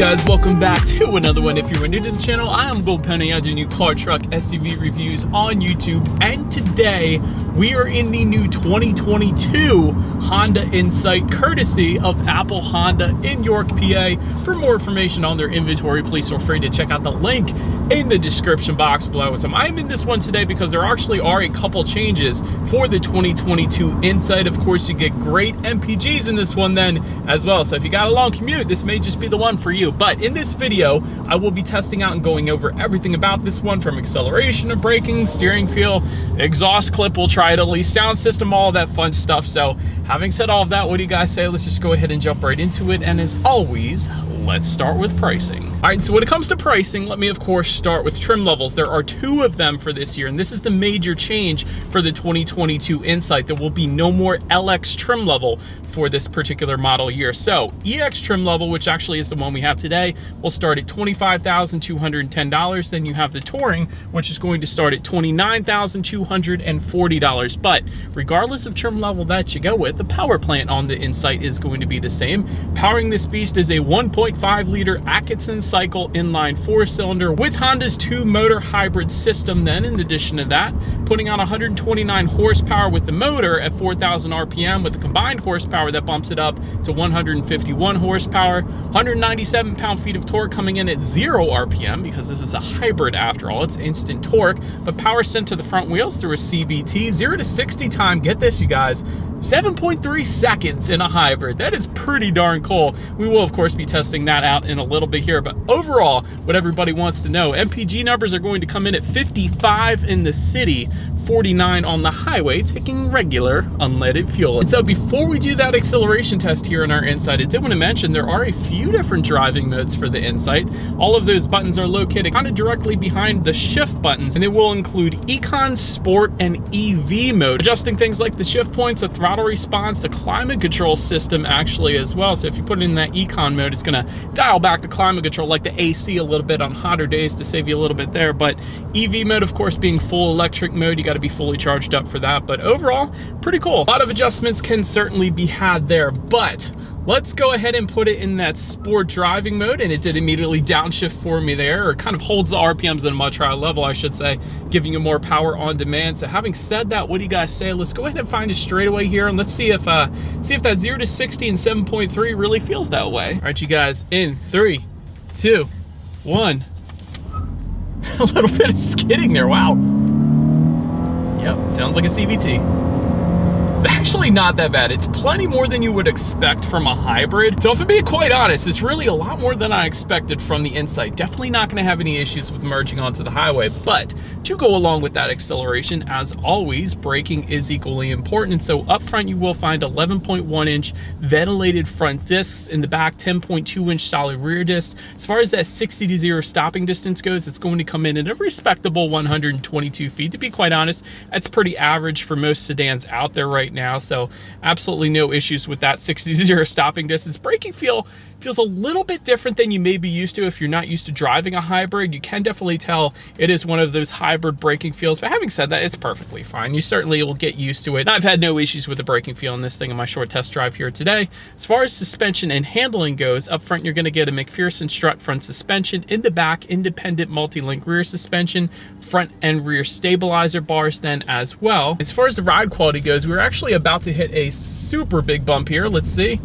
guys, welcome back to another one. If you're new to the channel, I am Gold Penny. I do new car, truck, SUV reviews on YouTube, and today we are in the new 2022 Honda Insight, courtesy of Apple Honda in York, PA. For more information on their inventory, please feel free to check out the link in the description box below. So I'm in this one today because there actually are a couple changes for the 2022 Insight. Of course, you get great MPGs in this one then as well. So if you got a long commute, this may just be the one for you. But in this video, I will be testing out and going over everything about this one, from acceleration to braking, steering feel, exhaust clip, we'll try it at least, sound system, all that fun stuff. So having said all of that, what do you guys say? Let's just go ahead and jump right into it. And as always, let's start with pricing. All right, so when it comes to pricing, let me of course start with trim levels. There are two of them for this year, and this is the major change for the 2022 Insight. There will be no more LX trim level for this particular model year. So EX trim level, which actually is the one we have today, will start at $25,210. Then you have the Touring, which is going to start at $29,240. But regardless of trim level that you go with, the power plant on the Insight is going to be the same. Powering this beast is a 1.5 liter Atkinson cycle inline 4-cylinder with Honda's 2-motor hybrid system. Then in addition to that, putting out 129 horsepower with the motor at 4,000 RPM, with the combined horsepower that bumps it up to 151 horsepower, 197 pound-feet of torque coming in at 0 RPM, because this is a hybrid after all. It's instant torque, but power sent to the front wheels through a CVT. 0 to 60 time, get this you guys, 7.3 seconds in a hybrid. That is pretty darn cool. We will of course be testing that out in a little bit here, but overall, what everybody wants to know, MPG numbers are going to come in at 55 in the city, 49 on the highway, taking regular unleaded fuel. And so before we do that acceleration test here in our Insight, I did want to mention there are a few different driving modes for the Insight. All of those buttons are located kind of directly behind the shift buttons, and they will include Econ, Sport, and EV mode, adjusting things like the shift points, the throttle response, the climate control system actually as well. So if you put it in that Econ mode, it's going to dial back the climate control like the AC a little bit on hotter days to save you a little bit there. But EV mode, of course, being full electric mode, you got to be fully charged up for that. But overall, pretty cool. A lot of adjustments can certainly be had there, but let's go ahead and put it in that sport driving mode, and it did immediately downshift for me there, or kind of holds the RPMs at a much higher level, I should say, giving you more power on demand. So having said that, what do you guys say? Let's go ahead and find a straightaway here, and let's see if that 0 to 60 and 7.3 really feels that way. All right, you guys, in 3, 2, 1. A little bit of skidding there, wow. Yep, sounds like a CVT. It's actually not that bad. It's plenty more than you would expect from a hybrid. So if I'm being quite honest, it's really a lot more than I expected from the Insight. Definitely not gonna have any issues with merging onto the highway, but to go along with that acceleration, as always, braking is equally important. And so up front, you will find 11.1-inch ventilated front discs. In the back, 10.2-inch solid rear discs. As far as that 60 to 0 stopping distance goes, it's going to come in at a respectable 122 feet. To be quite honest, that's pretty average for most sedans out there right now, so absolutely no issues with that 60 to 0 stopping distance. Braking feels a little bit different than you may be used to if you're not used to driving a hybrid. You can definitely tell it is one of those hybrid braking feels, but having said that, it's perfectly fine. You certainly will get used to it. I've had no issues with the braking feel in this thing in my short test drive here today. As far as suspension and handling goes, up front you're going to get a McPherson strut front suspension. In the back, independent multi-link rear suspension, front and rear stabilizer bars then as well. As far as the ride quality goes, we're actually about to hit a super big bump here. Let's see.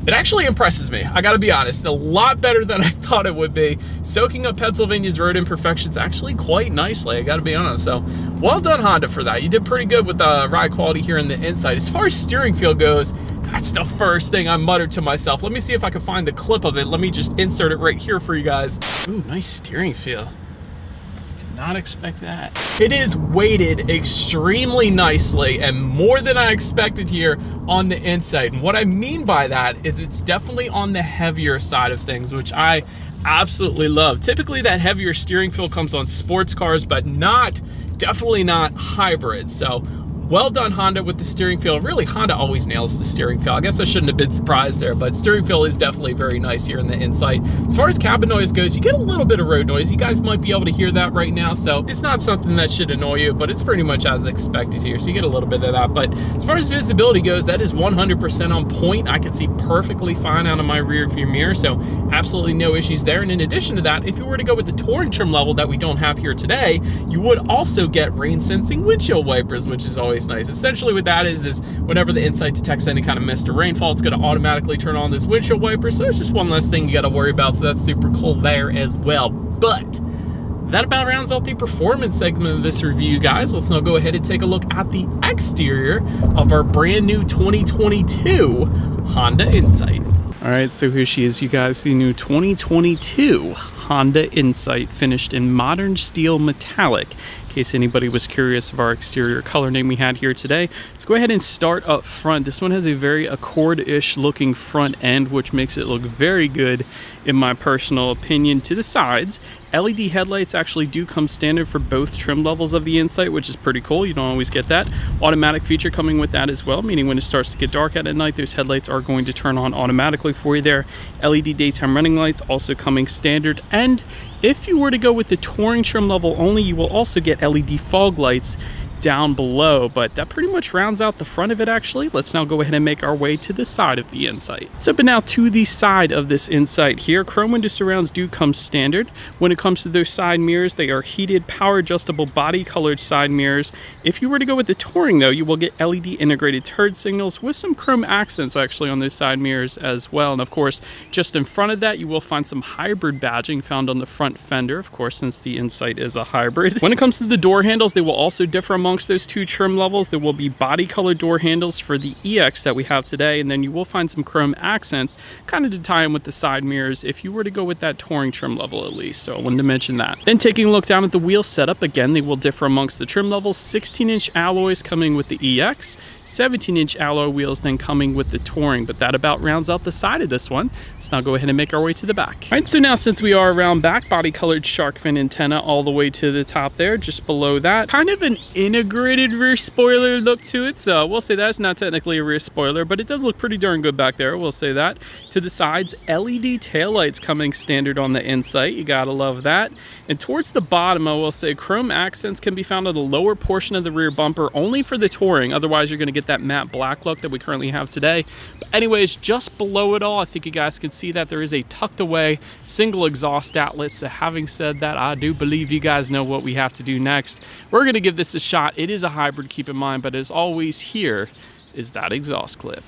It actually impresses me, I gotta be honest, a lot better than I thought it would be. Soaking up Pennsylvania's road imperfections actually quite nicely, I gotta be honest. So well done, Honda, for that. You did pretty good with the ride quality here in the Insight. As far as steering feel goes, that's the first thing I muttered to myself. Let me see if I can find the clip of it. Let me just insert it right here for you guys. Ooh, nice steering feel. Not expect that. It is weighted extremely nicely and more than I expected here on the Insight. And what I mean by that is it's definitely on the heavier side of things, which I absolutely love. Typically that heavier steering feel comes on sports cars, but definitely not hybrids. So Well done, Honda, with the steering feel. Really, Honda always nails the steering feel. I guess I shouldn't have been surprised there, but steering feel is definitely very nice here in the Insight. As far as cabin noise goes, you get a little bit of road noise. You guys might be able to hear that right now, so it's not something that should annoy you, but it's pretty much as expected here, so you get a little bit of that. But as far as visibility goes, that is 100% on point. I can see perfectly fine out of my rear view mirror, so absolutely no issues there. And in addition to that, if you were to go with the Touring trim level that we don't have here today, you would also get rain sensing windshield wipers, which is always nice. Essentially what that is whenever the Insight detects any kind of mist or rainfall, it's going to automatically turn on those windshield wipers. So it's just one less thing you got to worry about. So that's super cool there as well. But that about rounds out the performance segment of this review, guys. Let's now go ahead and take a look at the exterior of our brand new 2022 Honda Insight. All right, so here she is, you guys, the new 2022 Honda Insight, finished in modern steel metallic. In case anybody was curious of our exterior color name we had here today, let's go ahead and start up front. This one has a very Accord-ish looking front end, which makes it look very good in my personal opinion. To the sides, LED headlights actually do come standard for both trim levels of the Insight, which is pretty cool. You don't always get that. Automatic feature coming with that as well, meaning when it starts to get dark out at night, those headlights are going to turn on automatically for you there. LED daytime running lights also coming standard. And if you were to go with the Touring trim level only, you will also get LED fog lights down below, but that pretty much rounds out the front of it actually. Let's now go ahead and make our way to the side of the Insight. So but now to the side of this Insight here, chrome window surrounds do come standard. When it comes to those side mirrors, they are heated, power adjustable, body colored side mirrors. If you were to go with the Touring though, you will get LED integrated turn signals with some chrome accents actually on those side mirrors as well. And of course, just in front of that, you will find some hybrid badging found on the front fender, of course, since the Insight is a hybrid. When it comes to the door handles, they will also differ amongst those two trim levels. There will be body colored door handles for the EX that we have today, and then you will find some chrome accents kind of to tie in with the side mirrors if you were to go with that Touring trim level at least. So I wanted to mention that. Then taking a look down at the wheel setup, again, they will differ amongst the trim levels. 16-inch alloys coming with the EX, 17-inch alloy wheels then coming with the Touring, but that about rounds out the side of this one. Let's now go ahead and make our way to the back. All right, so now since we are around back, body colored shark fin antenna all the way to the top there. Just below that, kind of an integrated rear spoiler look to it, so we'll say that's not technically a rear spoiler, but it does look pretty darn good back there, we'll say that. To the sides, LED taillights coming standard on the Insight, you gotta love that. And towards the bottom, I will say chrome accents can be found on the lower portion of the rear bumper only for the Touring. Otherwise you're going to get that matte black look that we currently have today. But anyways, just below it all, I think you guys can see that there is a tucked away single exhaust outlet. So having said that, I do believe you guys know what we have to do next. We're going to give this a shot. It is a hybrid, keep in mind, but as always, here is that exhaust clip.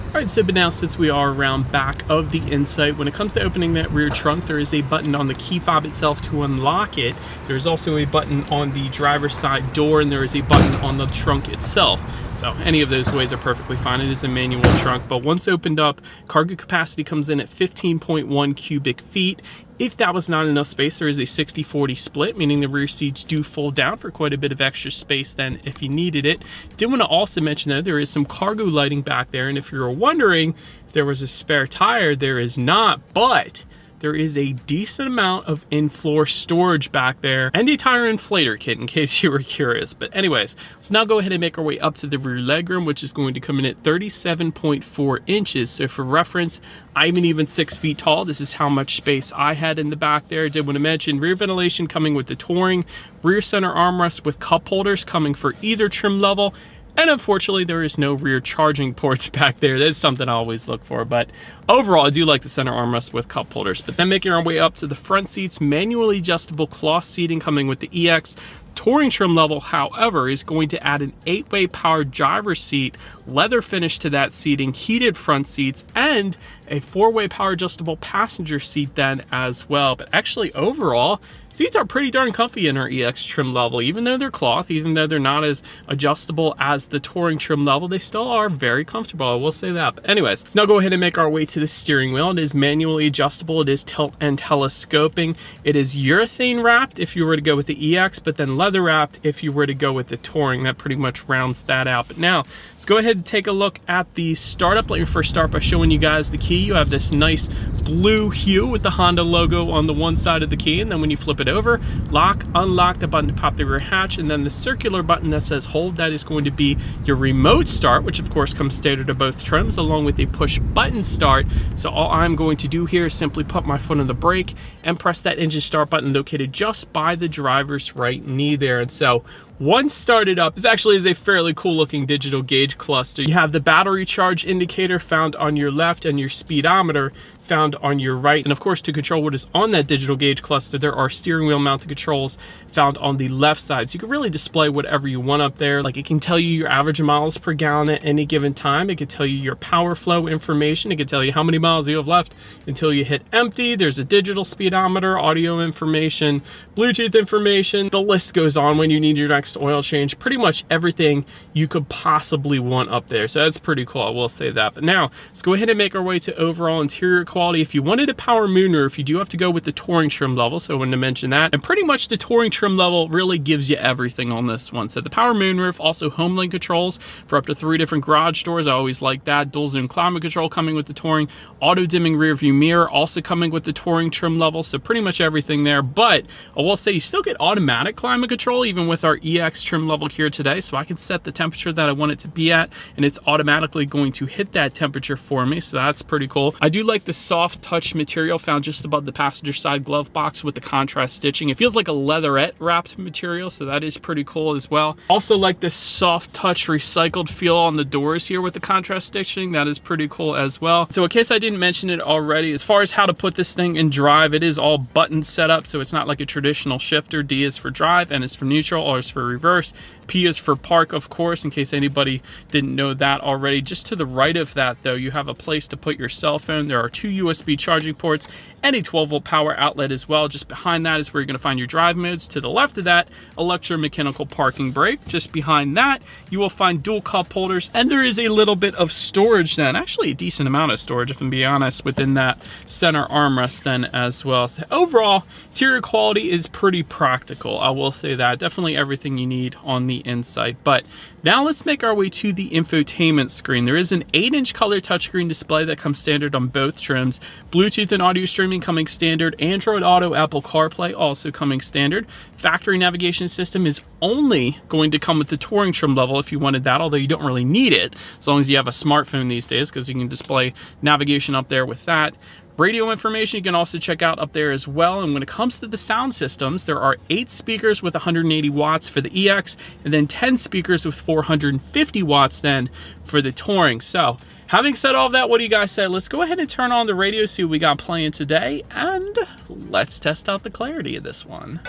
All right, so but now since we are around back of the Insight, when it comes to opening that rear trunk, there is a button on the key fob itself to unlock it. There's also a button on the driver's side door, and there is a button on the trunk itself. So any of those ways are perfectly fine. It is a manual trunk, but once opened up, cargo capacity comes in at 15.1 cubic feet. If that was not enough space, there is a 60-40 split, meaning the rear seats do fold down for quite a bit of extra space then if you needed it. Did want to also mention that there is some cargo lighting back there, and if you were wondering if there was a spare tire, there is not, but there is a decent amount of in-floor storage back there and a tire inflator kit in case you were curious. But anyways, let's now go ahead and make our way up to the rear legroom, which is going to come in at 37.4 inches. So for reference, I'm an even 6 feet tall. This is how much space I had in the back there. Did want to mention rear ventilation coming with the Touring, rear center armrest with cup holders coming for either trim level. And unfortunately, there is no rear charging ports back there. That's something I always look for. But overall, I do like the center armrest with cup holders. But then making our way up to the front seats, manually adjustable cloth seating coming with the EX. Touring trim level, however, is going to add an 8-way powered driver's seat, leather finish to that seating, heated front seats, and a 4-way power adjustable passenger seat then as well. But actually, overall, seats are pretty darn comfy in our EX trim level. Even though they're cloth, even though they're not as adjustable as the Touring trim level, they still are very comfortable, I will say that. But anyways, let's now go ahead and make our way to the steering wheel. It is manually adjustable, it is tilt and telescoping. It is urethane wrapped if you were to go with the EX, but then leather wrapped if you were to go with the Touring. That pretty much rounds that out. But now, let's go ahead to take a look at the startup, let me first start by showing you guys the key. You have this nice blue hue with the Honda logo on the one side of the key, and then when you flip it over, lock, unlock the button to pop the rear hatch, and then the circular button that says hold, that is going to be your remote start, which of course comes standard to both trims, along with a push button start. So all I'm going to do here is simply put my foot on the brake and press that engine start button located just by the driver's right knee there. And so once started up, this actually is a fairly cool looking digital gauge cluster. You have the battery charge indicator found on your left and your speedometer found on your right. And of course, to control what is on that digital gauge cluster, there are steering wheel mounted controls found on the left side. So you can really display whatever you want up there. Like, it can tell you your average miles per gallon at any given time. It can tell you your power flow information. It can tell you how many miles you have left until you hit empty. There's a digital speedometer, audio information, Bluetooth information. The list goes on when you need your next oil change. Pretty much everything you could possibly want up there. So that's pretty cool, I will say that. But now let's go ahead and make our way to overall interior quality. If you wanted a power moonroof, you do have to go with the touring trim level, so I wanted to mention that. And pretty much the touring trim level really gives you everything on this one. So the power moonroof, also home link controls for up to 3 different garage doors. I always like that. Dual zone climate control coming with the touring. Auto dimming rear view mirror also coming with the touring trim level. So pretty much everything there. But I will say you still get automatic climate control even with our EX trim level here today. So I can set the temperature that I want it to be at, and it's automatically going to hit that temperature for me. So that's pretty cool. I do like the soft touch material found just above the passenger side glove box with the contrast stitching. It feels like a leatherette wrapped material, so that is pretty cool as well. Also like this soft touch recycled feel on the doors here with the contrast stitching. That is pretty cool as well. So in case I didn't mention it already, as far as how to put this thing in drive, it is all button set up, so it's not like a traditional shifter. D is for drive, N is for neutral, R is for reverse, P is for park, of course, in case anybody didn't know that already. Just to the right of that though, you have a place to put your cell phone. There are 2 USB charging ports and a 12-volt power outlet as well. Just behind that is where you're going to find your drive modes. To the left of that, electromechanical parking brake. Just behind that, you will find dual cup holders, and there is a little bit of storage then, actually a decent amount of storage if I'm being honest, within that center armrest then as well. So overall, interior quality is pretty practical, I will say that. Definitely everything you need on the inside. But now let's make our way to the infotainment screen. There is an 8-inch color touchscreen display that comes standard on both trims. Bluetooth and audio streaming coming standard. Android Auto, Apple CarPlay also coming standard. Factory navigation system is only going to come with the touring trim level if you wanted that, although you don't really need it as long as you have a smartphone these days, because you can display navigation up there with that. Radio information you can also check out up there as well. And when it comes to the sound systems, there are 8 speakers with 180 watts for the EX, and then 10 speakers with 450 watts then for the touring. So having said all of that, what do you guys say? Let's go ahead and turn on the radio, see what we got playing today, and let's test out the clarity of this one.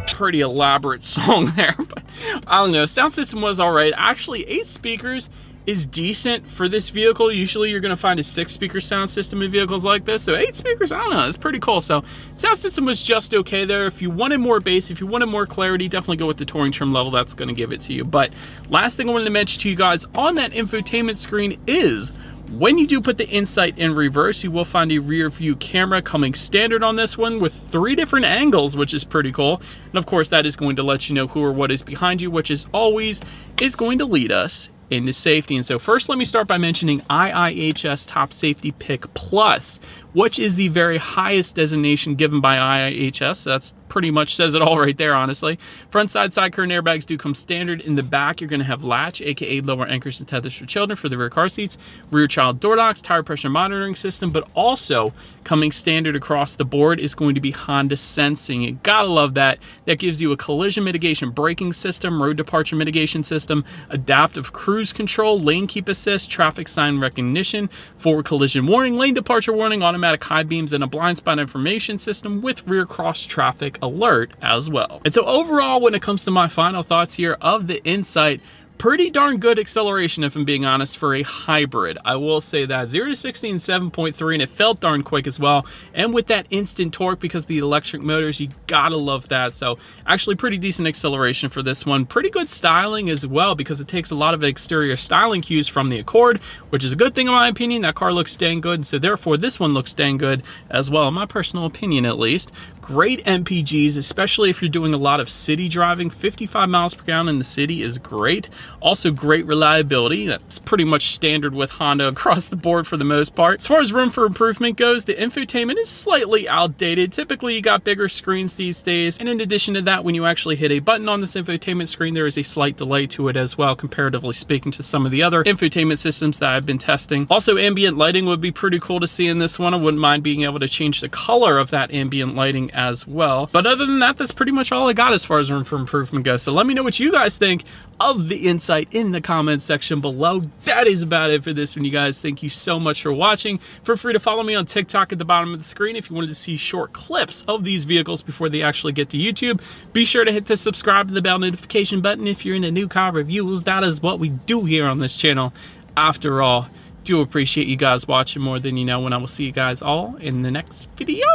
Pretty elaborate song there, but I don't know. Sound system was all right. Actually, 8 speakers is decent for this vehicle. Usually you're going to find a 6-speaker sound system in vehicles like this. So 8 speakers, I don't know, it's pretty cool. So sound system was just okay there. If you wanted more bass, if you wanted more clarity, definitely go with the touring trim level. That's going to give it to you. But last thing I wanted to mention to you guys on that infotainment screen is when you do put the Insight in reverse, you will find a rear view camera coming standard on this one with 3 different angles, which is pretty cool. And of course, that is going to let you know who or what is behind you, which is always is going to lead us into safety. And so first, let me start by mentioning IIHS Top Safety Pick Plus, which is the very highest designation given by IIHS. That's pretty much says it all right there, honestly. Front side curtain airbags do come standard. In the back, you're going to have latch, aka lower anchors and tethers for children for the rear car seats, rear child door locks, tire pressure monitoring system, but also coming standard across the board is going to be Honda Sensing. You gotta love that. That gives you a collision mitigation braking system, road departure mitigation system, adaptive cruise control, lane keep assist, traffic sign recognition, forward collision warning, lane departure warning, automatic high beams, and a blind spot information system with rear cross traffic alert as well. And so overall, when it comes to my final thoughts here of the Insight, Pretty darn good acceleration, if I'm being honest, for a hybrid. I will say that. 0 to 60 in 7.3, and it felt darn quick as well. And with that instant torque, because the electric motors, you gotta love that. So actually pretty decent acceleration for this one. Pretty good styling as well, because it takes a lot of exterior styling cues from the Accord, which is a good thing in my opinion. That car looks dang good, so therefore this one looks dang good as well, in my personal opinion at least. Great MPGs, especially if you're doing a lot of city driving. 55 miles per gallon in the city is great. Also great reliability. That's pretty much standard with Honda across the board for the most part. As far as room for improvement goes, the infotainment is slightly outdated. Typically you got bigger screens these days, and in addition to that, when you actually hit a button on this infotainment screen, there is a slight delay to it as well, comparatively speaking to some of the other infotainment systems that I've been testing. Also, ambient lighting would be pretty cool to see in this one. I wouldn't mind being able to change the color of that ambient lighting as well. But other than that, that's pretty much all I got as far as room for improvement goes. So let me know what you guys think of the Insight in the comments section below. That is about it for this one, you guys. Thank you so much for watching. Feel free to follow me on TikTok at the bottom of the screen if you wanted to see short clips of these vehicles before they actually get to YouTube. Be sure to hit the subscribe and the bell notification button if you're into new car reviews. That is what we do here on this channel. After all, do appreciate you guys watching more than you know, and I will see you guys all in the next video.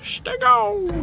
Stay on.